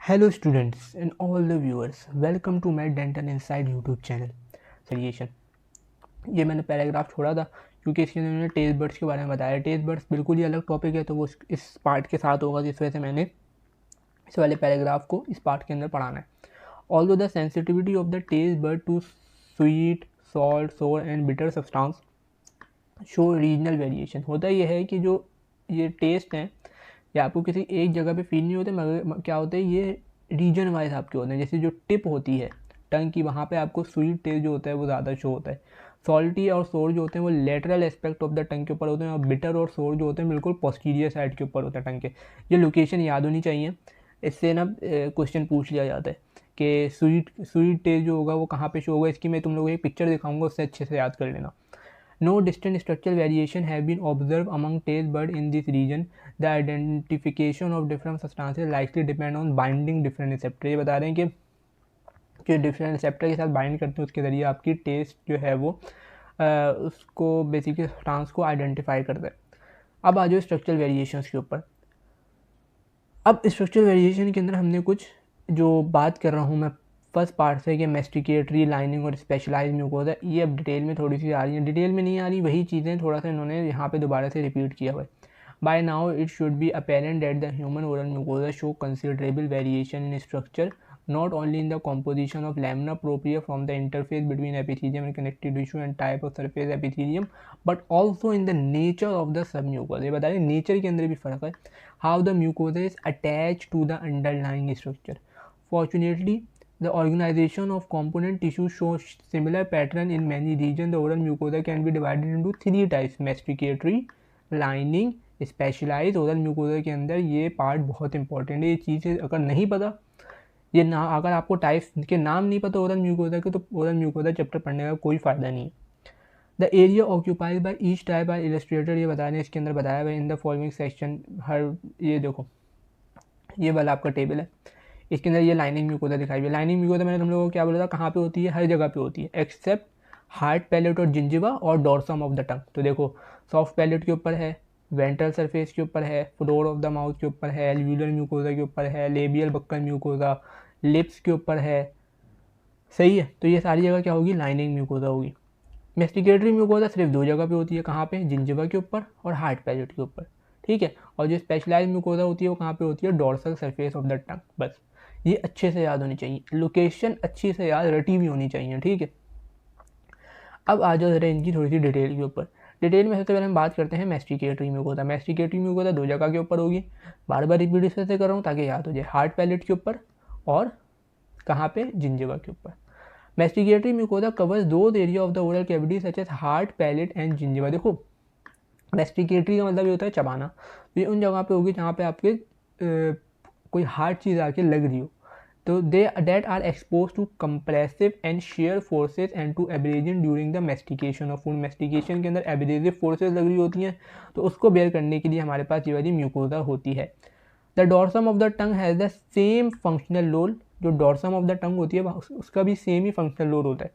Hello students and all the viewers, welcome to my Dental Inside YouTube channel solution. ये मैंने paragraph छोड़ा था क्योंकि इसके अंदर मैंने टेस्ट बर्ड्स के बारे में बताया। टेस्ट बर्ड्स बिल्कुल ही अलग टॉपिक है, तो वो इस पार्ट के साथ होगा, जिस वजह से मैंने इस वाले पैराग्राफ को इस पार्ट के अंदर पढ़ाना है। Although the sensitivity of the taste bud to sweet, salt, sour and bitter substance show regional variation. होता यह है कि जो ये टेस्ट हैं ये आपको किसी एक जगह पे फील नहीं होते, मगर क्या होते हैं ये रीजन वाइज आपके होते हैं। जैसे जो टिप होती है टंग की, वहाँ पे आपको स्वीट टेस्ट जो होता है वो ज़्यादा शो होता है। सॉल्टी और सोर जो होते हैं वो lateral aspect of the tongue के ऊपर होते हैं, और बिटर और सोर जो होते हैं बिल्कुल पोस्टीरियर साइड के ऊपर होता है टंग के। ये लोकेशन याद होनी चाहिए, इससे ना क्वेश्चन पूछ लिया जाता है कि स्वीट टेस्ट जो होगा वो कहाँ पे शो होगा। इसकी मैं तुम लोगों को एक पिक्चर दिखाऊंगा, उससे अच्छे से याद कर लेना। No distinct structural variation have been observed among taste bud in this region. The identification of different substances likely depend on binding different receptor। ये बता रहे हैं कि जो डिफरेंट रिसेप्टर के साथ बाइंड करते हैं उसके ज़रिए आपकी टेस्ट जो है वो उसको बेसिकली सब्सटेंस को आइडेंटिफाई करता है। अब आ जाओ स्ट्रक्चरल वेरिएशंस के ऊपर। अब स्ट्रक्चरल वेरिएशन के अंदर हमने कुछ जो बात कर रहा हूँ मैं फर्स्ट पार्ट से कि मेस्टिकेटरी, लाइनिंग और स्पेशलाइज म्यूकोसा, ये अब डिटेल में थोड़ी सी आ रही है। डिटेल में नहीं आ रही, वही चीज़ें थोड़ा सा इन्होंने यहाँ पे दोबारा से रिपीट किया हुआ है। By now it should be apparent that the human oral mucosa show considerable variation in structure, not only in the composition of lamina propria from the interface between epithelium and connective tissue and type of surface epithelium, but also in the nature of the submucosa। ये बता रहे nature के अंदर भी फर्क है। how the mucosa is attached to the underlying structure। Fortunately, the organization of component tissue shows similar pattern in many regions। The oral mucosa can be divided into three types: masticatory, lining, specialized। oral mucosa के अंदर ये part बहुत important है। ये चीज़ें अगर नहीं पता, ये ना अगर आपको टाइप्स के नाम नहीं पता ओरल म्यूकोसा के, तो ओरल म्यूकोसा चैप्टर पढ़ने का कोई फ़ायदा नहीं है। The area occupied by each type are illustrated. ये बता रहे हैं इसके अंदर बताया हुआ है इन द फॉलोइंग सेक्शन। हर ये देखो, ये वाला आपका टेबल है, इसके अंदर ये लाइनिंग म्यूकोसा दिखाई हुई है। लाइनिंग म्यूकोसा मैंने तुम लोगों को क्या बोला था, कहाँ पे होती है? हर जगह पे होती है एक्सेप्ट हार्ड पैलेट और जिंजिवा और डोर्सम ऑफ द टंग। तो देखो, सॉफ्ट पैलेट के ऊपर है, वेंट्रल सरफेस के ऊपर है, फ्लोर ऑफ द माउथ के ऊपर है, एल्व्यूलर म्यूकोसा के ऊपर है, लेबियल बक्कल म्यूकोसा लिप्स के ऊपर है। सही है, तो ये सारी जगह क्या होगी? लाइनिंग म्यूकोसा होगी। मेस्टिकेटरी म्यूकोसा सिर्फ दो जगह पे होती है, कहाँ पे? जिंजिवा के ऊपर और हार्ड पैलेट के ऊपर, ठीक है। और जो स्पेशलाइज म्यूकोसा होती है वो कहाँ पे होती है? डोर्सल सरफेस ऑफ द टंग। बस ये अच्छे से याद होनी चाहिए, लोकेशन अच्छी से याद रटी भी होनी चाहिए, ठीक है। अब आ जाओ जरा इनकी थोड़ी सी डिटेल के ऊपर। डिटेल में सबसे पहले हम बात करते हैं मेस्टिकेटरी म्यूकोसा। मेस्टिकेटरी म्यूकोसा दो जगह के ऊपर होगी, बार बार रिपीट इस से कर रहा हूँ ताकि याद हो जाए। हार्ड पैलेट के ऊपर और कहाँ पे? जिंजिवा के ऊपर। Masticatory mucosa covers those area of the oral cavity such as hard palate and gingiva. देखो, मेस्टिकेटरी का मतलब ये होता है चबाना, तो ये उन जगह पे होगी जहाँ पे आपके कोई हार्ड चीज़ आके लग रही हो। तो they that are expose to compressive and shear forces and to abrasion during the mastication of food. Mastication के अंदर एब्रेजिव फोर्सेज लग रही होती हैं, तो उसको बेयर करने के लिए हमारे पास ये वाली म्यूकोसा होती है। The dorsum of the tongue has the same functional role. जो डोर्सम ऑफ द टंग होती है उसका भी सेम ही फंक्शनल रोल होता है,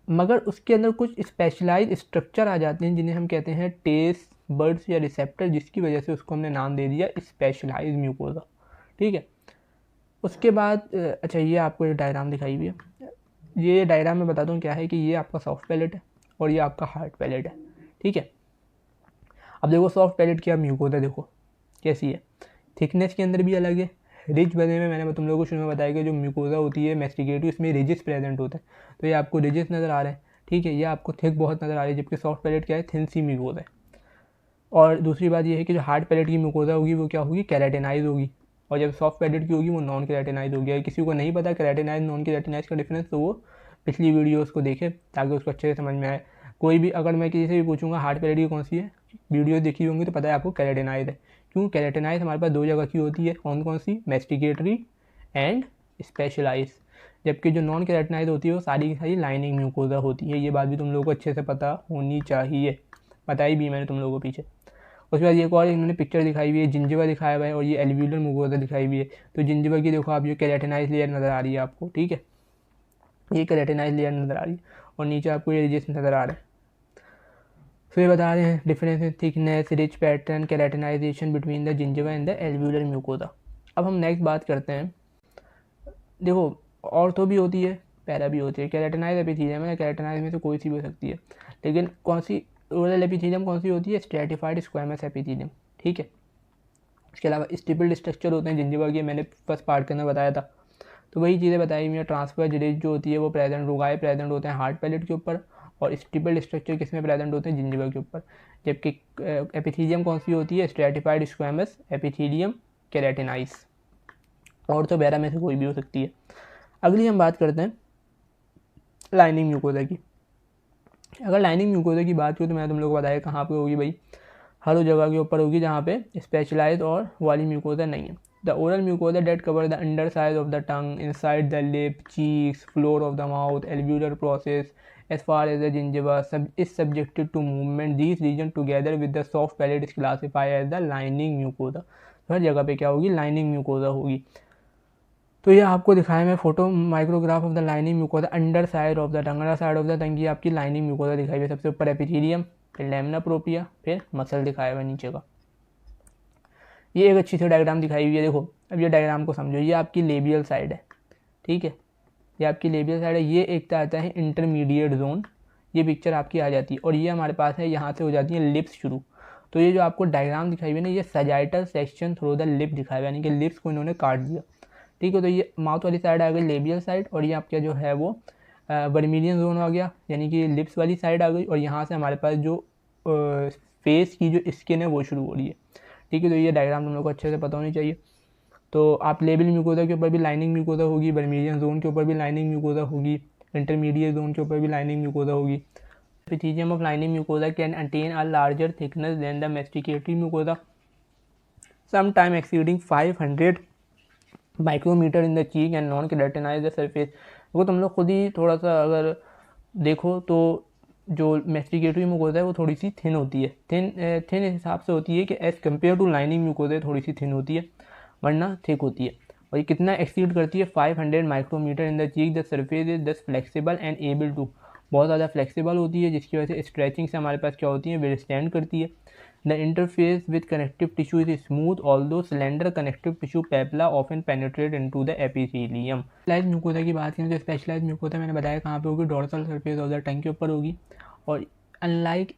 मगर उसके अंदर कुछ स्पेशलाइज स्ट्रक्चर आ जाते हैं जिन्हें हम कहते हैं टेस्ट बर्ड्स या रिसेप्टर, जिसकी वजह से उसको हमने नाम दे दिया स्पेशलाइज म्यूकोसा, ठीक है। उसके बाद अच्छा, ये आपको एक डायग्राम दिखाई हुई है। ये डायग्राम में बता दूँ क्या है कि ये आपका सॉफ्ट पैलेट है और ये आपका हार्ड पैलेट है, ठीक है। अब देखो, सॉफ्ट पैलेट की आप म्यूकोसा देखो कैसी है, थिकनेस के अंदर भी अलग है। रिज बने में मैंने तुम लोगों को शुरू में बताया कि जो म्यूकोसा होती है मेस्टिकेटिव, इसमें रिजिस प्रेजेंट होता है, तो ये आपको रिजिस नज़र आ रहा है, ठीक है। ये आपको थिक बहुत नज़र आ रही है, जबकि सॉफ्ट पैलेट क्या है? थिन सी म्यूकोसा है। और दूसरी बात ये है कि जो हार्ड पैलेट की म्यूकोसा होगी वो क्या होगी? केराटिनाइज होगी, और जब सॉफ्ट पैलेट की होगी वो नॉन केराटिनाइज होगी। अगर किसी को नहीं पता केराटिनाइज नॉन केराटिनाइज का डिफरेंस, तो वो पिछली वीडियोस को देखे ताकि उसको अच्छे से समझ में आए। कोई भी अगर मैं किसी से भी पूछूंगा हार्ड पैलेट की कौन सी है, वीडियो देखी होंगी तो पता है आपको केराटिनाइज है। क्यों? केराटिनाइज हमारे पास दो जगह की होती है, कौन कौन सी? Masticatory and specialise. जबकि जो नॉन केराटिनाइज होती है वो सारी की सारी लाइनिंग म्यूकोसा होती है। ये बात भी तुम लोगों को अच्छे से पता होनी चाहिए, बताई भी मैंने तुम लोगों को पीछे। उसके बाद एक और इन्होंने पिक्चर दिखाई हुई है, जिंजिवा दिखाया हुआ है और ये एल्व्यूलर म्यूकोसा दिखाई हुई है। तो जिंजिवा की देखो आप, ये केराटिनाइज लेयर नज़र आ रही है आपको, ठीक है। ये केराटिनाइज लेयर नज़र आ रही है और नीचे आपको ये रिजिस नज़र आ रहा है। फिर ये बता रहे हैं difference in thickness, rich pattern, keratinization between the gingiva and the alveolar mucosa. अब हम नेक्स्ट बात करते हैं देखो ऑर्थो भी होती है, पैरा भी होती है। केराटिनाइज एपिथीलियम है, केराटिनाइज में से कोई सी भी हो सकती है। लेकिन कौन सी ओरल एपिथीलियम कौन सी होती है? स्ट्रेटिफाइड स्क्वैमस एपिथीलियम, ठीक है। इसके अलावा स्टिपल्ड स्ट्रक्चर होते हैं जिंजिवा के, मैंने फर्स्ट पार्ट के अंदर बताया था। तो वही चीज़ें बताई हुई हैं। ट्रांसफर जिरेज जो होती है वो प्रेजेंट, रुगाए प्रेजेंट होते हैं हार्ड पैलेट के ऊपर, और स्टिपल्ड स्ट्रक्चर किस में प्रेजेंट होते हैं? जिंजिवा के ऊपर। जबकि एपिथीलियम कौन सी होती है? Stratified squamous epithelium keratinize. और तो बैरा में से कोई भी हो सकती है। अगली हम बात करते हैं लाइनिंग म्यूकोजा की। अगर लाइनिंग म्यूकोजा की बात करूँ तो मैंने तुम लोग को बताया कहाँ पे होगी भाई, हर उस जगह के ऊपर होगी जहाँ पे स्पेशलाइज और वाली म्यूकोजा नहीं है। The oral mucosa that cover the under side of the tongue, inside the lip, cheeks, floor of the mouth, alveolar process as far as the gingiva is subjected to movement. These region together with the soft palate is classified as the lining mucosa. हर जगह पे क्या होगी? Lining mucosa होगी। तो ये आपको दिखाया मैं photo, micrograph of the lining mucosa under side of the tongue. Under side of the टंग की आपकी लाइनिंग म्यूकोजा दिखाई हुई है। सबसे ऊपर एपिथेलियम, फिर लैमिना प्रोपिया, फिर मसल दिखाया हुआ नीचे का। ये एक अच्छी सी डायग्राम दिखाई हुई है। देखो अब ये डायग्राम को समझो। ये आपकी लेबियल साइड है, ठीक है, ये आपकी लेबियल साइड है। ये एक आता है इंटरमीडिएट जोन, ये पिक्चर आपकी आ जाती है। और ये हमारे पास है, यहाँ से हो जाती है लिप्स शुरू। तो ये जो आपको डायग्राम दिखाई हुई है ना, ये sagittal section through the lip दिखाया हुआ है, यानी कि लिप्स को इन्होंने काट दिया, ठीक है। तो ये माउथ वाली साइड आ गई लेबियल साइड, और ये आपका जो है वो वर्मिलियन जोन आ गया, यानी कि लिप्स वाली साइड आ गई। और यहाँ से हमारे पास जो फेस की जो स्किन है वो शुरू हो रही है, ठीक है। तो ये डायग्राम तुम लोग को अच्छे से पता होनी चाहिए। तो आप लेबियल म्यूकोजा के ऊपर भी लाइनिंग म्यूकोजा होगी, वर्मिलियन जोन के ऊपर भी लाइनिंग म्यूकोजा होगी, इंटरमीडिएट जोन के ऊपर भी लाइनिंग म्यूकोजा होगी। Epithelium of lining mucosa can attain a larger thickness than the masticatory mucosa, some time exceeding 500 micrometre in the cheek and non keratinize the surface. वो तुम लोग खुद ही थोड़ा सा अगर देखो तो जो मैस्टिकेटरी म्यूकोजा है वो थोड़ी सी थिन होती है। थिन इस हिसाब से होती है कि as compare to lining mucosa थोड़ी सी थिन होती है, वरना थिक होती है। और ये कितना एक्सीड करती है? 500 micrometre in the cheek. The surface is thus flexible and able to, बहुत ज़्यादा फ्लेक्सिबल होती है, जिसकी वजह से स्ट्रेचिंग से हमारे पास क्या होती है? विदस्टैंड करती है। The interface with connective tissue is smooth although slender connective tissue papilla often penetrate into the epithelium. Specialised mucosa की बात करें तो स्पेशलाइज्ड म्यूकोजा मैंने बताया कहाँ पे होगी? Dorsal surface of the tongue के ऊपर होगी। और unlike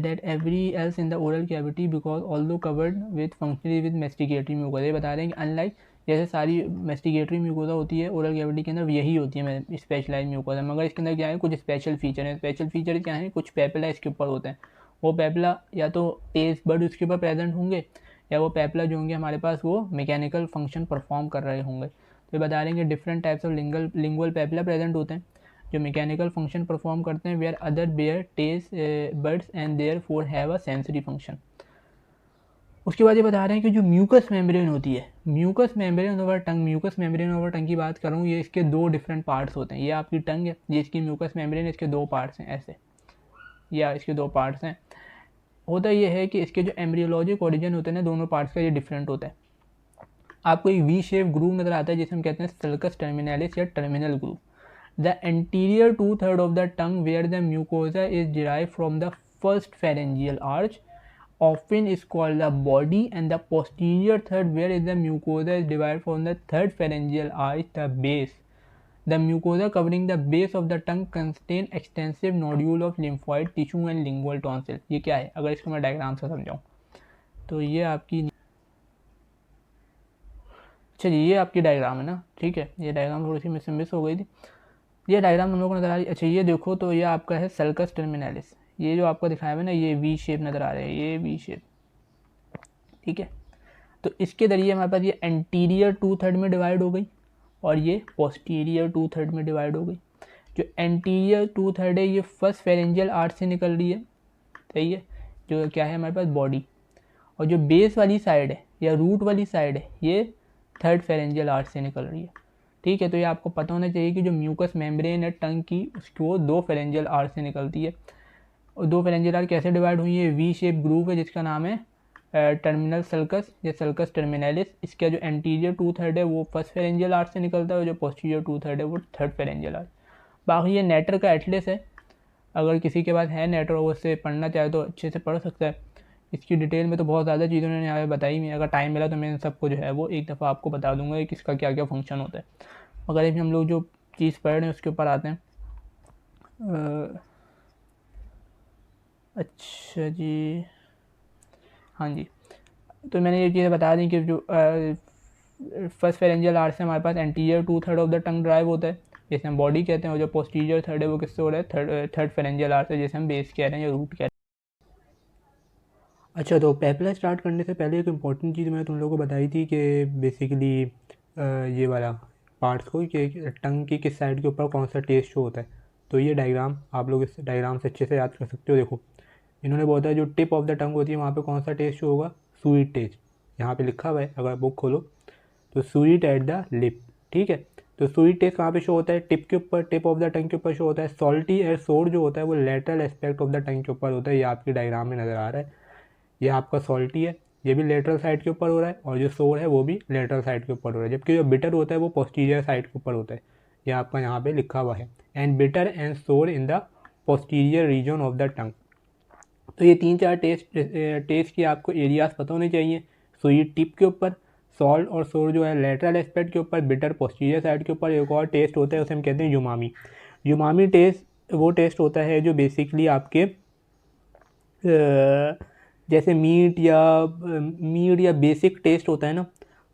that every else in the oral cavity because although covered with functionally with masticatory mucosa, ये बता रहे हैं कि अनलाइक जैसे सारी मेस्टिकेटरी म्यूकोजा होती है ओरल कैविटी के अंदर, यही होती है स्पेशलाइज म्यूकोजा, मगर इसके अंदर क्या है? कुछ स्पेशल फीचर है। स्पेशल फीचर क्या है? कुछ पेपला इसके ऊपर होते हैं। वो पेपला या तो टेस्ट बर्ड उसके ऊपर प्रेजेंट होंगे, या वो पेपला जो होंगे हमारे पास वो मैकेनिकल फंक्शन परफॉर्म कर रहे होंगे। तो ये बता रहे हैं कि different types of lingual papilla present होते हैं जो मैकेनिकल फंक्शन परफॉर्म करते हैं, where other bear taste buds and therefore have a sensory function. उसके बाद ये बता रहे हैं कि जो म्यूकस मेम्ब्रेन होती है, म्यूकस मेम्ब्रेन ओवर टंग, म्यूकस मेम्ब्रेन ओवर टंग की बात करूँ, ये इसके दो डिफरेंट पार्ट्स होते हैं। ये आपकी टंग है, ये इसकी म्यूकस मेम्ब्रेन, इसके दो पार्ट्स हैं ऐसे, या इसके दो पार्ट्स हैं। होता ये है कि इसके जो एम्ब्रियोलॉजिक ओरिजिन होते हैं ना दोनों पार्ट्स का, ये डिफरेंट होता है। आपको एक वी शेप ग्रूव नजर आता है जिसे हम कहते हैं सल्कस टर्मिनलिस या terminal groove. The anterior two-thirds of the tongue where the mucosa is derived from the first pharyngeal arch often is called the body, and the posterior third where is the mucosa is derived from the third pharyngeal arch, the base. The mucosa covering the base of the tongue contain extensive nodule of lymphoid tissue and lingual tonsil. ये क्या है? अगर इसको मैं diagram से समझाऊँ तो ये आपकी, चलिए ये आपकी डायग्राम है ना, ठीक है। ये डायग्राम थोड़ी सी मिस हो गई थी। ये डायग्राम हम लोग को नज़र आ रही है। अच्छा ये देखो, तो ये आपका है सल्कस टर्मिनलिस। ये जो आपको दिखाया हुआ है ना, ये वी शेप नज़र आ रहा है, ये वी शेप, ठीक है। तो इसके जरिए हमारे पास ये एंटीरियर टू थर्ड में डिवाइड हो गई और ये पोस्टीरियर टू थर्ड में डिवाइड हो गई। जो एंटीरियर टू थर्ड है ये फर्स्ट फेरेंजियल आर्च से निकल रही है, सही है, जो क्या है हमारे पास बॉडी। और जो बेस वाली साइड है या रूट वाली साइड है ये थर्ड फेरेंजियल आर्च से निकल रही है, ठीक है। तो ये आपको पता होना चाहिए कि जो म्यूकस मेम्ब्रेन है टंग की उसको दो फेरेंजियल आर्च से निकलती है। और दो फेरेंजियल आर्च कैसे डिवाइड हुई है? वी शेप ग्रूव है जिसका नाम है टर्मिनल सल्कस या सल्कस टर्मिनलिस। इसका जो एंटीरियर टू थर्ड है वो फर्स्ट फेरेंजियल आर्च से निकलता है और जो पोस्टीरियर टू थर्ड है वो थर्ड फेरेंजियल आर्च। बाकी ये नेटर का एटलस है, अगर किसी के पास है नेटर वो उससे पढ़ना चाहे तो अच्छे से पढ़ सकता है। इसकी डिटेल में तो बहुत ज़्यादा चीज़ें उन्होंने यहाँ पे बताई हुई है। अगर टाइम मिला तो मैं इन सबको जो है वो एक दफ़ा आपको बता दूंगा कि किसका क्या क्या फंक्शन होता है। मगर अभी हम लोग जो चीज़ पढ़ रहे हैं उसके ऊपर आते हैं। अच्छा जी, हाँ जी, तो मैंने ये चीज़ें बता दी कि जो फर्स्ट फेरेंजियल आर्ट से हमारे पास anterior 2/3 of the tongue derive होता है, जैसे हम बॉडी कहते हैं, और जो पोस्टीरियर थर्ड है वो किससे हो रहा है, थर्ड फेरेंजियल आर्ट से, जैसे हम बेस कह रहे हैं या रूट कह रहे हैं। अच्छा, तो पेपला स्टार्ट करने से पहले एक इम्पॉर्टेंट चीज़ मैंने तुम लोगों को बताई थी कि बेसिकली ये वाला पार्ट्स को कि टंग की किस साइड के ऊपर कौन सा टेस्ट शो होता है। तो ये डायग्राम आप लोग इस डायग्राम से अच्छे से याद कर सकते हो। देखो, इन्होंने बोला था जो टिप ऑफ द टंग होती है वहाँ पे कौन सा टेस्ट शो होगा, स्वीट टेस्ट। यहाँ पे लिखा हुआ है, अगर बुक खोलो तो स्वीट एट द लिप, ठीक है। तो स्वीट टेस्ट कहाँ पे शो होता है, टिप के ऊपर, टिप ऑफ द टंग के ऊपर शो होता है। सॉल्टी एंड सोर जो होता है वो lateral aspect of the tongue के ऊपर होता है। ये आपकी डायग्राम में नज़र आ रहा है, ये आपका सॉल्टी है, ये भी लेटरल साइड के ऊपर हो रहा है, और जो सोर है वो भी लेटरल साइड के ऊपर हो रहा है, जबकि जो बिटर होता है वो पोस्टीरियर साइड के ऊपर होता है। ये आपका यहाँ पे लिखा हुआ है, एंड बिटर एंड सोर in the posterior reason of the टंग। तो ये 3-4 टेस्ट की आपको एरियाज पता होने चाहिए। सो ये टिप के ऊपर, सॉल्ट और सोर जो है लेटरल एस्पेक्ट के ऊपर, बिटर पोस्टीरियर साइड के ऊपर। एक और टेस्ट होता है उसे हम कहते हैं यूमामी। यूमामी टेस्ट वो टेस्ट होता है जो बेसिकली आपके जैसे मीट या बेसिक टेस्ट होता है ना,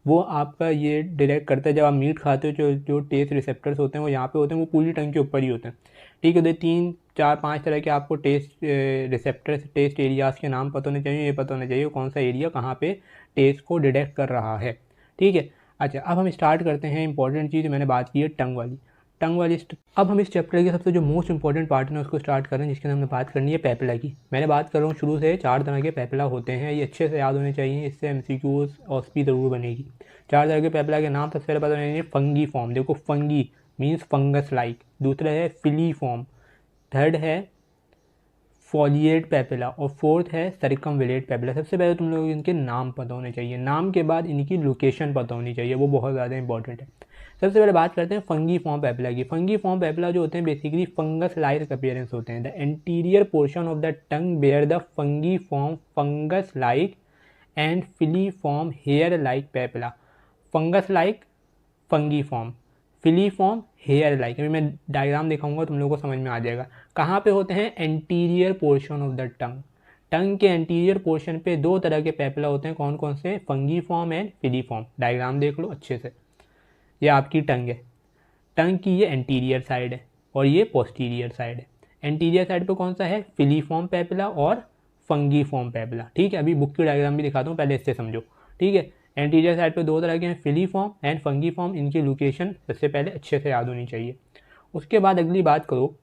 वो आपका ये डायरेक्ट करता है। जब आप मीट खाते हो, जो जो टेस्ट रिसेप्टर्स होते हैं वो यहाँ पे होते हैं, वो पूरी टंग के ऊपर ही होते हैं, ठीक है। तो 3-4-5 तरह के आपको टेस्ट रिसेप्टर्स, टेस्ट एरियाज़ के नाम पता होने चाहिए। ये पता होना चाहिए कौन सा एरिया कहाँ पे टेस्ट को डिटेक्ट कर रहा है, ठीक है। अच्छा, अब हम स्टार्ट करते हैं। इंपॉर्टेंट चीज़ मैंने बात की है टंग वाली। अब हम इस चैप्टर के सबसे जो मोस्ट इंपॉर्टेंट पार्ट है उसको स्टार्ट कर रहे हैं, जिसके अंदर हमने बात करनी है पेपला की। मैंने बात कर रहा हूँ शुरू से, 4 तरह के पेपला होते हैं, ये अच्छे से याद होने चाहिए, इससे एमसीक्यूज ऑस्पी ज़रूर बनेगी। 4 तरह के पेपला के नाम सबसे पहले पता होने चाहिए। फंगी फॉर्म, देखो फंगी मीन्स फंगस लाइक। दूसरा है फिली फॉर्म, थर्ड है फॉलिएट पेपिला, और फोर्थ है सर्कमविलेट पेपिला। सबसे पहले तुम लोग इनके नाम पता होने चाहिए, नाम के बाद इनकी लोकेशन पता होनी चाहिए, वो बहुत ज़्यादा इंपॉर्टेंट है। सबसे पहले बात करते हैं फंगी फॉर्म पेपिला की। फंगी फॉर्म पेपिला जो होते हैं बेसिकली फंगस लाइक अपीयरेंस होते हैं। The anterior portion of the tongue bear the fungiform fungus like and filiform hair like papilla. Fungus like fungiform, filiform hair like. अभी मैं diagram दिखाऊंगा, तुम लोगों को समझ में आ जाएगा। कहाँ पे होते हैं, anterior portion of the tongue. Tongue के एंटीरियर पोर्शन पे 2 तरह के पेपला होते हैं, कौन कौन से, fungiform and filiform. Diagram देख लो अच्छे से, ये आपकी टंग है, टंग की ये एंटीरियर साइड है और ये पोस्टीरियर साइड है। एंटीरियर साइड पे कौन सा है, फिली फॉर्म पेपला और फंगी फॉर्म पेपला, ठीक है। अभी बुक की डायग्राम भी दिखाता हूँ, पहले इससे समझो, ठीक है। एंटीरियर साइड पे 2 तरह के हैं, फिली फॉर्म एंड फंगी फॉर्म। इनकी लोकेशन सबसे पहले अच्छे से याद होनी चाहिए। उसके बाद अगली बात करो,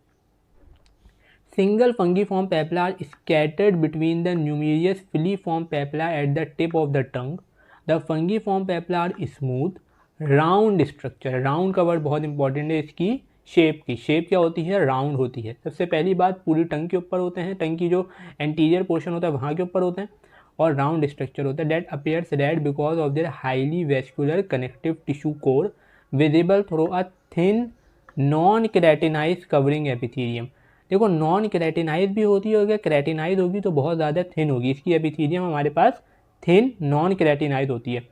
single fungiform papilla are scattered between the numerous filiform papilla at the tip of the tongue. The fungiform papilla are smooth round structure. Round का वर्ड बहुत इंपॉर्टेंट है, इसकी शेप की, शेप क्या होती है, राउंड होती है। सबसे पहली बात, पूरी टंग के ऊपर होते हैं, टंग की जो एंटीरियर पोर्शन होता है वहाँ के ऊपर होते हैं, और राउंड स्ट्रक्चर होता है। That appears red because of their highly vascular connective tissue core visible through a thin non keratinize covering epithelium. देखो, नॉन केराटिनाइज भी होती है, अगर केराटिनाइज होगी तो बहुत ज़्यादा थिन होगी। इसकी एपिथीलियम हमारे पास थिन नॉन केराटिनाइज होती है,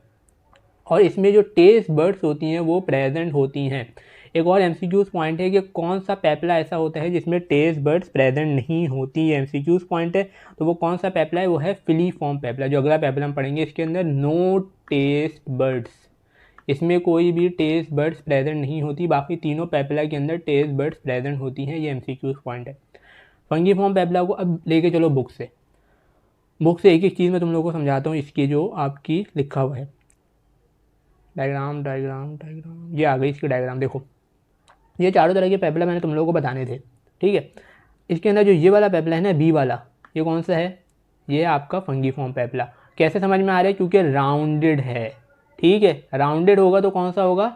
और इसमें जो टेस्ट बर्ड्स होती हैं वो प्रेजेंट होती हैं। एक और एमसीक्यूज पॉइंट है कि कौन सा पेपला ऐसा होता है जिसमें टेस्ट बर्ड्स प्रेजेंट नहीं होती है। एमसीक्यूज पॉइंट है, तो वो कौन सा पेपला है, वो है फिलीफॉर्म पेपला। जो अगला पेपला हम पढ़ेंगे इसके अंदर नो टेस्ट बर्ड्स, इसमें कोई भी टेस्ट बर्ड्स प्रेजेंट नहीं होती। बाकी तीनों पेपला के अंदर टेस्ट बर्ड्स प्रेजेंट होती हैं। ये एमसीक्यूज पॉइंट है। फंगीफॉर्म पेपला को अब लेके चलो बुक से। बुक से एक एक चीज़ मैं तुम लोगों को समझाता हूँ, इसकी जो आपकी लिखा हुआ है डायग्राम डायग्राम डायग्राम, ये आ गई इसकी डायग्राम। देखो, ये चारों तरह के पेपला मैंने तुम लोगों को बताने थे, ठीक है। इसके अंदर जो ये वाला पेपला है ना, बी वाला, ये कौन सा है, ये आपका फंगीफॉर्म पेपला। कैसे समझ में आ रहा है, क्योंकि राउंडेड है, ठीक है। राउंडेड होगा तो कौन सा होगा,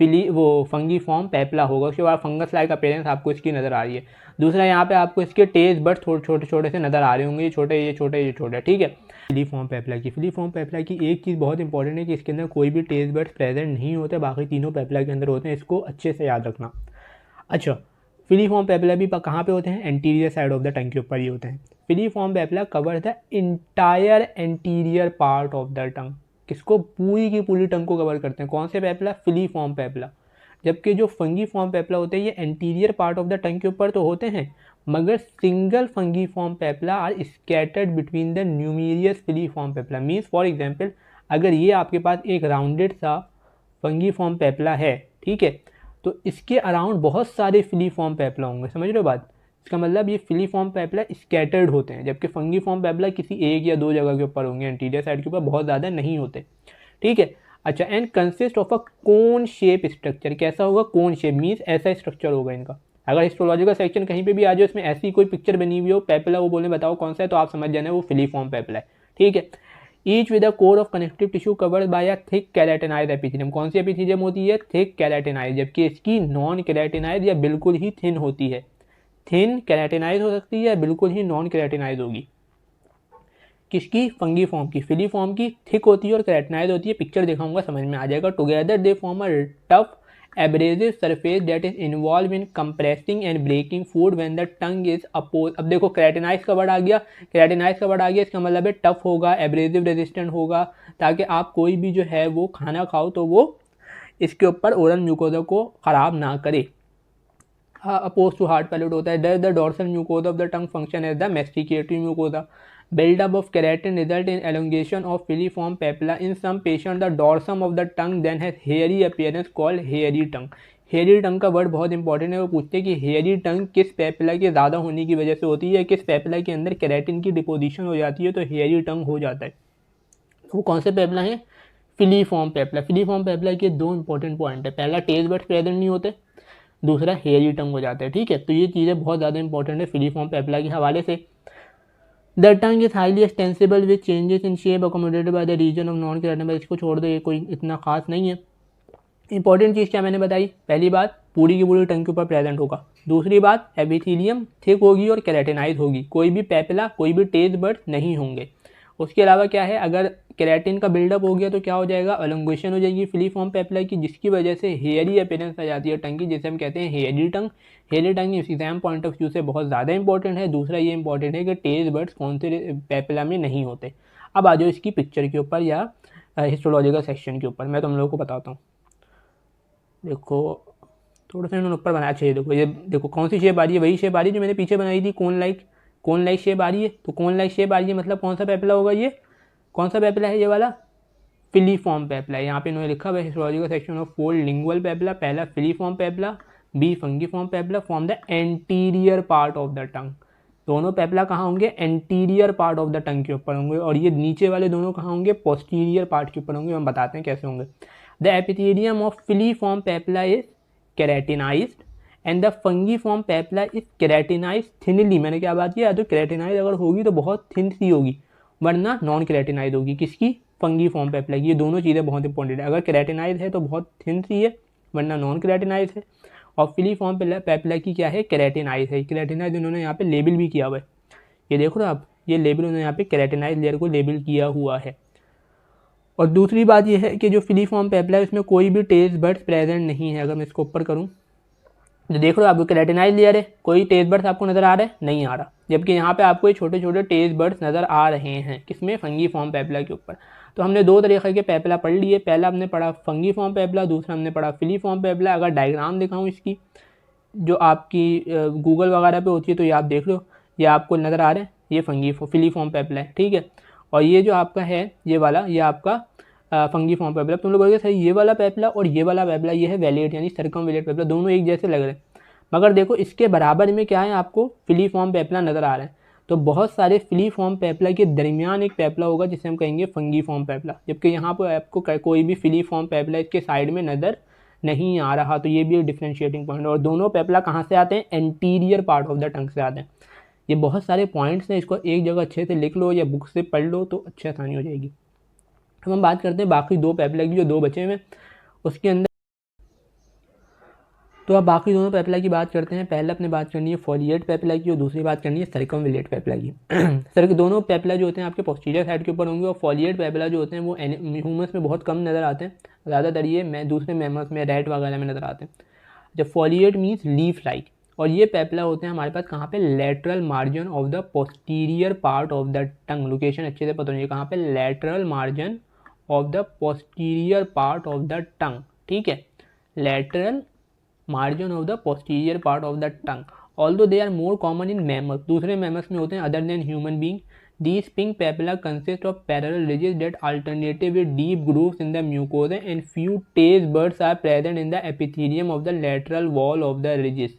फंगीफॉर्म पेपला होगा। उसके बाद फंगस लाइक अपीयरेंस आपको इसकी नज़र आ रही है। दूसरा, यहाँ पे आपको इसके टेस्ट बट छोटे छोटे से नज़र आ रहे होंगे, ये छोटे ये छोटे ये छोटे, ठीक है। फिलीफॉर्म पेपला की एक चीज़ बहुत इंपॉर्टेंट है कि इसके अंदर कोई भी टेस्ट बर्ड्स प्रेजेंट नहीं होते, बाकी तीनों पेपला के अंदर होते हैं, इसको अच्छे से याद रखना। अच्छा, फिलीफॉर्म पेपला भी कहाँ पे होते हैं, anterior side of the tongue के ऊपर ही होते हैं। Filiform papilla cover the entire anterior part of the tongue. किसको, पूरी की पूरी टंग को कवर करते हैं। कौन से पेपला, फिलीफॉर्म पेपला। जबकि जो फंगी फॉर्म पेपला होते हैं ये anterior part of the tongue के ऊपर तो होते हैं, मगर single fungiform papilla are scattered between the numerous filiform papilla. Means for example अगर ये आपके पास एक राउंडेड सा फंगी फॉर्म पेपला है, ठीक है, तो इसके अराउंड बहुत सारे फिली फॉर्म पेपला होंगे, समझ रहे हो बात। इसका मतलब ये फिली फॉर्म पेपला स्कैटर्ड होते हैं, जबकि फंगी फॉर्म पेपला किसी एक या दो जगह के ऊपर होंगे, एंटीरियर साइड के ऊपर बहुत ज़्यादा नहीं होते, ठीक है। अच्छा, and consist of a cone shape structure. कैसा होगा? कोन शेप मीन्स ऐसा स्ट्रक्चर होगा इनका। अगर हिस्टोलॉजिकल सेक्शन कहीं पे भी आ जाए उसमें ऐसी कोई पिक्चर बनी हुई हो पेपला, वो बोले बताओ कौन सा है, तो आप समझ जाना वो फिलीफॉर्म पेपला है, ठीक है। Each with a core of connective tissue covered by a thick keratinize epithelium. कौन सी एपिथेलियम होती है? थिक कैराटिनाइज, जबकि इसकी नॉन कैराटिनाइज या बिल्कुल ही थिन होती है। थिन कैराटिनाइज हो सकती है या बिल्कुल ही नॉन कैराटिनाइज होगी। किसकी? फंगी फॉर्म की। फिली फॉर्म की थिक होती है और कैराटिनाइज होती है। पिक्चर दिखाऊंगा समझ में आ जाएगा। Together they form a tough abrasive surface that is involve in compressing and breaking food when the tongue is appose. अब देखो कैराटिनाइज का वर्ड आ गया, कैराटिनाइज का वर्ड आ गया, इसका मतलब है टफ होगा, एब्रेसिव रेजिस्टेंट होगा, ताकि आप कोई भी जो है वो खाना खाओ तो वो इसके ऊपर ओरल म्यूकोजा को ख़राब ना करे। अपोज टू हार्ड पैलेट होता है। The dorsal mucosa of the tongue function as the masticatory mucosa. Buildup of keratin result in elongation of filiform papilla. In some patients, the dorsum of the tongue then has hairy appearance called hairy tongue. Hairy tongue का word बहुत important है। वो पूछते हैं कि hairy टंग किस papilla के ज़्यादा होने की वजह से होती है, किस पेपिला के अंदर केराटिन की डिपोजिशन हो जाती है तो हेयरी टंग हो जाता है। वो कौन से पेपिला हैं? Filiform papilla. फिलीफॉर्म पेपिला के दो इंपॉर्टेंट पॉइंट है, पहला टेस्ट बड्स प्रेजेंट नहीं होते, दूसरा हेयरी टंग हो जाता है, ठीक है। तो ये चीज़ें बहुत ज़्यादा इंपॉर्टेंट है फिलीफॉर्म पेपिला के हवाले से। The tongue is highly extensible with changes in shape accommodated by the region of non keratin. इसको छोड़ दो, ये कोई इतना खास नहीं है। इंपॉर्टेंट चीज़ क्या मैंने बताई? पहली बात, पूरी की पूरी टंग के ऊपर प्रेजेंट होगा। दूसरी बात, एपिथेलियम थिक होगी और केराटिनाइज होगी, कोई भी पेपिला कोई भी टेस्ट बड्स नहीं होंगे। उसके अलावा क्या है, अगर केराटिन का बिल्डअप हो गया तो क्या हो जाएगा? एलोंगेशन हो जाएगी फिलीफॉर्म पेपिला की, जिसकी वजह से हेयरी अपीयरेंस आ जाती है टंग की, जिसे हम कहते हैं hairy tongue. Hairy tongue exam point of view से बहुत ज़्यादा इंपॉर्टेंट है। दूसरा ये इंपॉर्टेंट है कि टेस्ट बड्स कौन से पेपिला में नहीं होते। अब आ जाओ इसकी पिक्चर के ऊपर या हिस्टोलॉजिकल सेक्शन के ऊपर, मैं तुम लोगों को बताता हूँ। देखो थोड़ा सा इन्होंने ऊपर बनाया, चाहिए देखो, ये देखो कौन सी शेप आ रही है, वही शेप आ रही है जो मैंने पीछे बनाई थी, कोन लाइक शेप आ रही है। तो कोन लाइक शेप आ रही है मतलब कौन सा पेपिला होगा? ये कौन सा पेपिला है? ये वाला फिलीफॉर्म पेपिला। यहाँ पे इन्होंने लिखा हुआ है histological section of fold lingual papilla, पहला filiform papilla, B fungiform papilla from the anterior part of the tongue. दोनों पेपिला कहाँ होंगे? Anterior part of the tongue के ऊपर होंगे, और ये नीचे वाले दोनों कहाँ होंगे? पोस्टीरियर पार्ट के ऊपर होंगे। हम बताते हैं कैसे होंगे। The epithelium of filiform papilla is keratinized and the fungiform papilla is keratinize thinly. मैंने क्या बात किया? तो केराटिनाइज अगर होगी तो बहुत थिन सी होगी, वरना नॉन केराटिनाइज होगी। किसकी? फंगी फॉर्म पेपिला की। ये दोनों चीज़ें बहुत इंपॉर्टेंट है। अगर केराटिनाइज है तो बहुत थिन सी है, वरना नॉन केराटिनाइज है। और फिलीफॉर्म पेपिला की क्या है? केराटिनाइज है। केराटिनाइज उन्होंने यहाँ पे लेबल भी किया हुआ है, ये देखो ना आप, ये लेबल उन्होंने यहाँ पे केराटिनाइज लेयर को लेबल किया हुआ है। और दूसरी बात ये है कि जो फिलीफॉर्म पेपिला है उसमें कोई भी टेस्ट बड्स प्रेजेंट नहीं है। अगर मैं इसको ऊपर करूँ तो देख लो आपको केराटिनाइज लेयर है, कोई टेस्ट बड्स आपको नजर आ रहा है? नहीं आ रहा। जबकि यहाँ पे आपको छोटे छोटे टेस्ट बड्स नजर आ रहे हैं, किसमें? फंगी फॉर्म पेपिला के ऊपर। तो हमने दो तरीके के पेपिला पढ़ लिए, पहला हमने पढ़ा फंगी फॉर्म पेपिला, दूसरा हमने पढ़ा फिलीफॉर्म पेपिला। अगर डायग्राम दिखाऊँ इसकी, जो आपकी गूगल वगैरह पे होती है, तो ये आप देख लो, ये आपको नज़र आ रहा है, ये फिलीफॉर्म पेपिला है, ठीक है। और ये जो आपका है ये वाला, ये आपका फंगी फॉर्म पेपिला। तुम लोग बोलोगे सही, ये वाला पेपिला और ये वाला पेपिला ये है वैलेट यानी सर्कमवेलेट पेपिला, दोनों एक जैसे लग रहे हैं, मगर देखो इसके बराबर में क्या है? आपको फिलीफॉर्म पेपिला नज़र आ रहा है। तो बहुत सारे फिलीफॉर्म पेपिला के दरमियान एक पेपिला होगा जिसे हम कहेंगे फंगी फॉर्म पेपिला, जबकि यहाँ पर आपको कोई भी फिलीफॉर्म पेपिला इसके साइड में नज़र नहीं आ रहा। तो ये भी एक डिफ्रेंशिएटिंग पॉइंट है। और दोनों पेपिला कहाँ से आते हैं? एंटीरियर पार्ट ऑफ द टंग से आते हैं। ये बहुत सारे पॉइंट्स हैं, इसको एक जगह अच्छे से लिख लो या बुक से पढ़ लो तो अच्छी आसानी हो जाएगी। अब हम बात करते हैं बाकी दो पेपिला की, जो दो बचे हुए उसके अंदर। तो अब बाकी दोनों पेपिला की बात करते हैं। पहले अपने बात करनी है फोलिएट पेपिला की और दूसरी बात करनी है सर्कमविलेट पेपिला की। सर दोनों पेपिला जो होते हैं आपके पोस्टीरियर साइड के ऊपर होंगे, और फोलिएट पेपिला जो होते हैं वो ह्यूमंस में बहुत कम नज़र आते हैं, ज़्यादातर ये दूसरे मैमल्स में, रैट वगैरह में नज़र आते हैं। जब फोलिएट मीन्स लीफ लाइक, और ये पेपिला होते हैं हमारे पास कहाँ पे? Lateral margin of the posterior part of the tongue. Location अच्छे से पता नहीं है कहाँ पे? Lateral margin of the posterior part of the tongue, ठीक है। Lateral margin of the posterior part of the tongue, although they are more common in mammals, दूसरे मैमल्स में होते हैं other than human being. These pink papilla consist of parallel ridges that alternate with deep grooves in the mucosa, and few taste buds are present in the epithelium of the lateral wall of the ridges।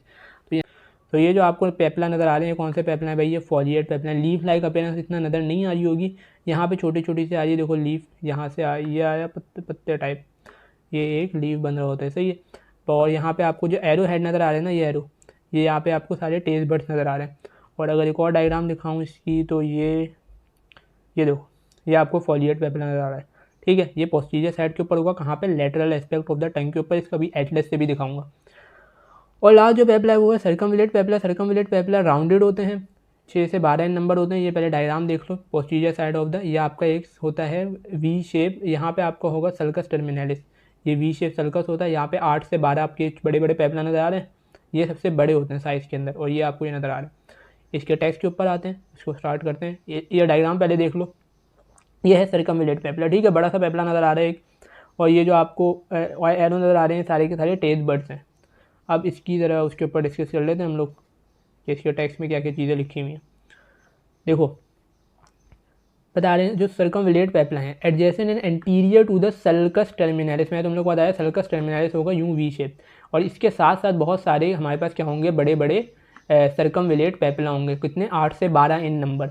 तो ये जो आपको पेपला नज़र आ रहे हैं, कौन से पेपला है भाई? ये फॉलिएट पेपला। लीफ लाइक अपीयरेंस इतना नज़र नहीं आ रही होगी, यहाँ पे छोटी छोटी सी आ रही है, देखो लीफ यहाँ से आ, ये आया पत्ते पत्ते टाइप, ये एक लीफ बन रहा होता है, सही है। तो और यहाँ पे आपको जो एरो हेड नज़र आ रहे हैं ना, ये एरो, ये यहाँ पे आपको सारे टेस्ट बर्ड्स नज़र आ रहे हैं। और अगर एक और डायग्राम दिखाऊँ इसकी, तो ये देखो, ये आपको फॉलिएट पेपला नज़र आ रहा है, ठीक है। ये पोस्टीरियर साइड के ऊपर होगा, कहाँ पे? Lateral aspect of the tongue के ऊपर। इसका भी एटलस से भी दिखाऊंगा। और लास्ट जो पेपला है वो है सर्कमविलेट पेपला। सर्कमविलेट पेपला राउंडेड होते हैं, 6 से 12 नंबर होते हैं। ये पहले डायग्राम देख लो, पोस्टीरियर साइड ऑफ द, ये आपका एक होता है वी शेप, यहाँ पे आपका होगा सल्कस टर्मिनलिस, ये वी शेप सल्कस होता है। यहाँ पे 8 से 12 आपके बड़े बड़े पेपला नज़र आ रहे हैं, ये सबसे बड़े होते हैं साइज़ के अंदर, और ये आपको ये नज़र आ रहे हैं। इसके टेक्स्ट के ऊपर आते हैं, इसको स्टार्ट करते हैं। ये डायग्राम पहले देख लो, ये है सर्कमविलेट पेपला, ठीक है। बड़ा सा पेपला नज़र आ रहा है एक, और ये जो आपको एरो नज़र आ रहे हैं सारे के सारे टेस्ट बर्ड्स हैं। अब इसकी ज़रा उसके ऊपर डिस्कस कर लेते हैं हम लोग कि इसके टेक्स्ट में क्या क्या चीज़ें लिखी हुई हैं। देखो बता रहे हैं जो सर्कमविलेट पेपला है, adjacent and anterior to the sulcus terminalis, मैं तुम लोग को बताया सल्कस टर्मिनलिस होगा यूं वी शेप, और इसके साथ साथ बहुत सारे हमारे पास क्या होंगे, बड़े बड़े सर्कमविलेट पेपला होंगे। कितने? 8 से 12 इन number.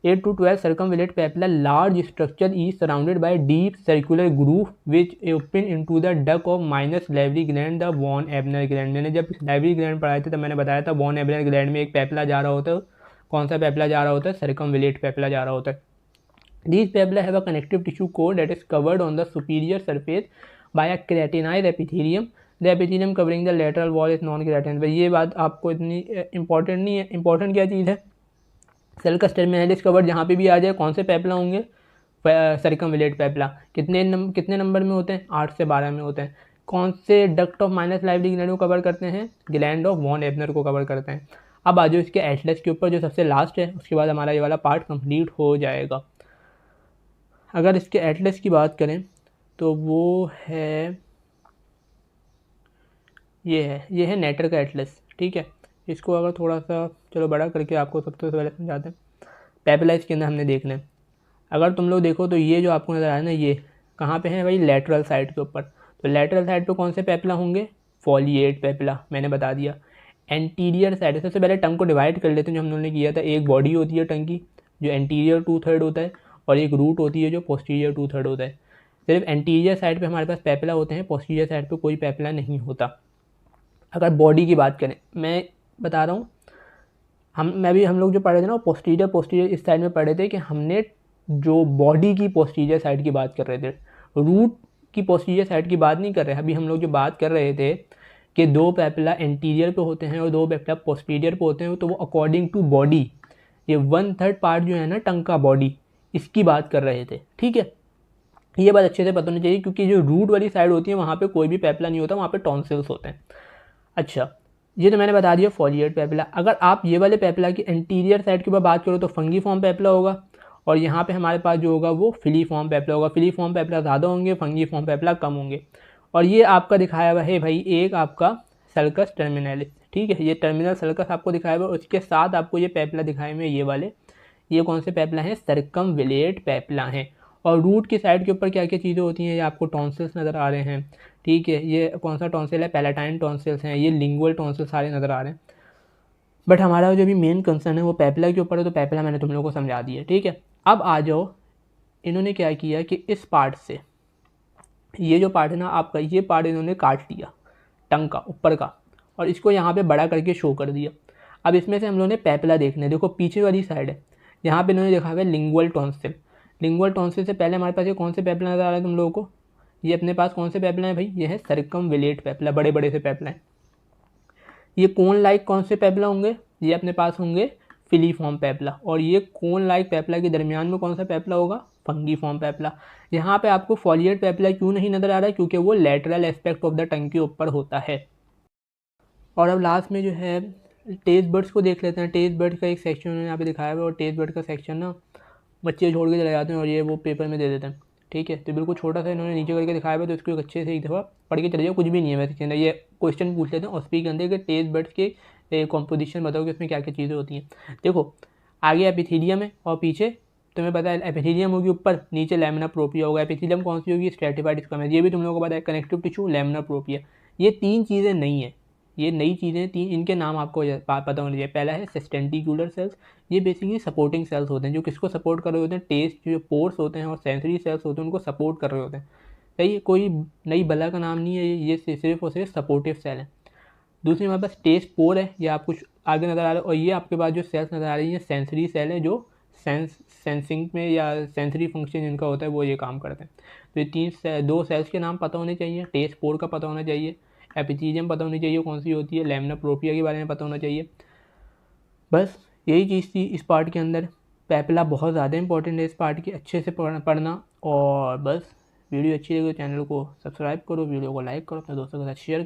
8 to 12 circumvallate papilla, large structure is surrounded by deep circular groove which open into the duct of minus salivary gland, the von Ebner gland। मैंने जब salivary gland पढ़ाए थे तब मैंने बताया था von Ebner gland में एक पेपला जा रहा होता है। कौन सा पेपला जा रहा होता है? सर्कमविलेट पेपला जा रहा होता है। These papilla have a connective tissue core that is covered on the superior surface by a keratinized epithelium. The epithelium covering the lateral wall is non-keratinized। भाई ये बात आपको इतनी इंपॉर्टेंट नहीं है। इंपॉर्टेंट क्या चीज़ है? सल्कस टर्मिनलिस कवर्ड जहाँ पे भी आ जाए, कौन से पेपला होंगे? सर्कमविलेट पेपला। कितने नंबर में होते हैं? 8 से 12 में होते हैं। कौन से duct of minus lively gland को कवर करते हैं? ग्लैंड ऑफ वॉन एबनर को कवर करते हैं। अब आ जाओ इसके एटलस के ऊपर जो सबसे लास्ट है, उसके बाद हमारा ये वाला पार्ट कंप्लीट हो जाएगा। अगर इसके एटलस की बात करें तो वो है ये है नेटर का एटलस, ठीक है। इसको अगर थोड़ा सा चलो बड़ा करके आपको सबसे पहले समझाते हैं। पेपला इसके अंदर हमने देखना है। अगर तुम लोग देखो तो ये जो आपको नज़र आ रहा है ना, ये कहाँ पे है भाई? लेटरल साइड के ऊपर। तो लेटरल साइड पे कौन से पेपला होंगे? फॉलिएट पेपला, मैंने बता दिया। एंटीरियर साइड, सबसे पहले टंग को डिवाइड कर लेते हैं जो हम लोगों ने किया था। एक बॉडी होती है टंग की जो एंटीरियर 2/3 होता है, और एक रूट होती है जो पोस्टीरियर 2/3 होता है। सिर्फ एंटीरियर साइड पे हमारे पास पेपला होते हैं, पोस्टीरियर साइड पे कोई पेपला नहीं होता। अगर बॉडी की बात करें, मैं बता रहा हूँ, हम लोग जो पढ़े थे ना, पोस्टीरियर इस साइड में पढ़े थे कि हमने जो बॉडी की पोस्टीरियर साइड की बात कर रहे थे, रूट की पोस्टीरियर साइड की बात नहीं कर रहे। अभी हम लोग जो बात कर रहे थे कि 2 पेपला एंटीरियर पे होते हैं और 2 पेपला पोस्टीरियर पे होते हैं, तो वो अकॉर्डिंग टू बॉडी, ये 1/3 पार्ट जो है ना टंग का बॉडी, इसकी बात कर रहे थे, ठीक है। ये बात अच्छे से पता होनी चाहिए, क्योंकि जो रूट वाली साइड होती है वहाँ पे कोई भी पेपला नहीं होता, वहाँ पे टॉन्सिल्स होते हैं। अच्छा, ये तो मैंने बता दिया फॉलिएट पेपला। अगर आप ये वाले पेपला की एंटीरियर साइड के ऊपर बात करो तो फंगी फॉर्म पेपला होगा, और यहाँ पे हमारे पास जो होगा वो फिली फॉर्म पेपला होगा। फिली फॉर्म पेपला ज़्यादा होंगे, फंगी फॉर्म पेपला कम होंगे। और ये आपका दिखाया हुआ है भाई एक आपका सल्कस टर्मिनलिस, ठीक है। ये टर्मिनल सल्कस आपको दिखाया हुआ है, उसके साथ आपको ये पेपला दिखाए हुए ये वाले, ये कौन से पेपला हैं? सर्कमविलेट पेपला हैं। और रूट की साइड के ऊपर क्या क्या चीज़ें होती हैं? ये आपको टॉन्सिल्स नज़र आ रहे हैं, ठीक है। ये कौन सा टॉन्सिल है? पैलेटाइन टॉन्सिल्स हैं, ये लिंगुअल टॉन्सिल सारे नज़र आ रहे हैं। बट हमारा जो भी मेन कंसर्न है वो पेपला के ऊपर है, तो पेपला मैंने तुम लोगों को समझा दिया, ठीक है। अब आ जाओ, इन्होंने क्या किया कि इस पार्ट से, ये जो पार्ट है ना आपका, ये पार्ट इन्होंने काट दिया टंग का ऊपर का, और इसको यहाँ पे बड़ा करके शो कर दिया। अब इसमें से हम लोगों ने पेपला देखने, देखो पीछे वाली साइड है, यहाँ पे इन्होंने देखा हुआ है लिंगुअल टॉन्सिल। लिंगुअल टॉन्सिल से पहले हमारे पास ये कौन से पेपला नज़र आ रहा है तुम लोगों को? ये अपने पास कौन से पेपला है भाई? ये है सर्कमविलेट पेपला, बड़े बड़े से पेपला हैं। ये कोन लाइक कौन से पेपला होंगे? ये अपने पास होंगे फिलीफॉर्म पेपला। और ये कोन लाइक पेपला के दरमियान में कौन सा पेपला होगा? Fungiform papilla. यहाँ पे आपको फॉलिएट पेपला क्यों नहीं नज़र आ रहा है? क्योंकि वो lateral aspect of the tongue के ऊपर होता है। और अब लास्ट में जो है टेस्ट बर्ड्स को देख लेते हैं। टेस्ट बर्ड का एक सेक्शन उन्होंने यहाँ पे दिखाया हुआ है, और टेस्ट बर्ड का सेक्शन ना बच्चे छोड़ के चले जाते हैं और ये वो पेपर में दे देते हैं, ठीक है। तो बिल्कुल छोटा सा इन्होंने नीचे करके दिखाया हुआ है, तो इसको एक अच्छे से एक दफ़ा पढ़ के चले जाओ, कुछ भी नहीं है वैसे के अंदर। ये क्वेश्चन पूछ लेते हैं OSPI के अंदर कि टेस्ट बड्स के कॉम्पोजिशन बताओ कि उसमें क्या क्या चीज़ें होती हैं। देखो आगे एपिथेलियम है और पीछे तुम्हें पता है एपिथेलियम होगी ऊपर, नीचे लैमिना प्रोपिया होगा। एपिथेलियम कौन सी होगी? स्ट्रेटिफाइड स्क्वेमस, ये भी तुम लोगों को पता है। Connective tissue lamina propria. ये 3 चीज़ें नहीं है, ये नई चीज़ें 3, इनके नाम आपको पता होने चाहिए। पहला है सस्टेंटिकुलर सेल्स, ये बेसिकली सपोर्टिंग सेल्स होते हैं जो किसको सपोर्ट कर रहे होते हैं? टेस्ट जो पोर्स होते हैं और सेंसरी सेल्स होते हैं उनको सपोर्ट कर रहे होते हैं। सही, कोई नई बला का नाम नहीं है, ये सिर्फ और सिर्फ सपोर्टिव सेल है। दूसरी हमारे पास टेस्ट पोर है, ये आपको आगे नज़र आ रहा है। और ये आपके पास जो सेल्स नज़र आ रही है सेंसरी सेल है, जो सेंसिंग में या सेंसरी फंक्शन जिनका होता है वो ये काम करते हैं। तो ये दो सेल्स के नाम पता होने चाहिए। टेस्ट पोर का पता होना चाहिए, एपिथेलियम पता होनी चाहिए कौन सी होती है, लैमिना प्रोपिया के बारे में पता होना चाहिए। बस यही चीज़ थी इस पार्ट के अंदर। पैपिला बहुत ज़्यादा इंपॉर्टेंट है इस पार्ट की, अच्छे से पढ़ना। और बस वीडियो अच्छी लगी तो चैनल को सब्सक्राइब करो, वीडियो को लाइक करो, अपने दोस्तों के साथ शेयर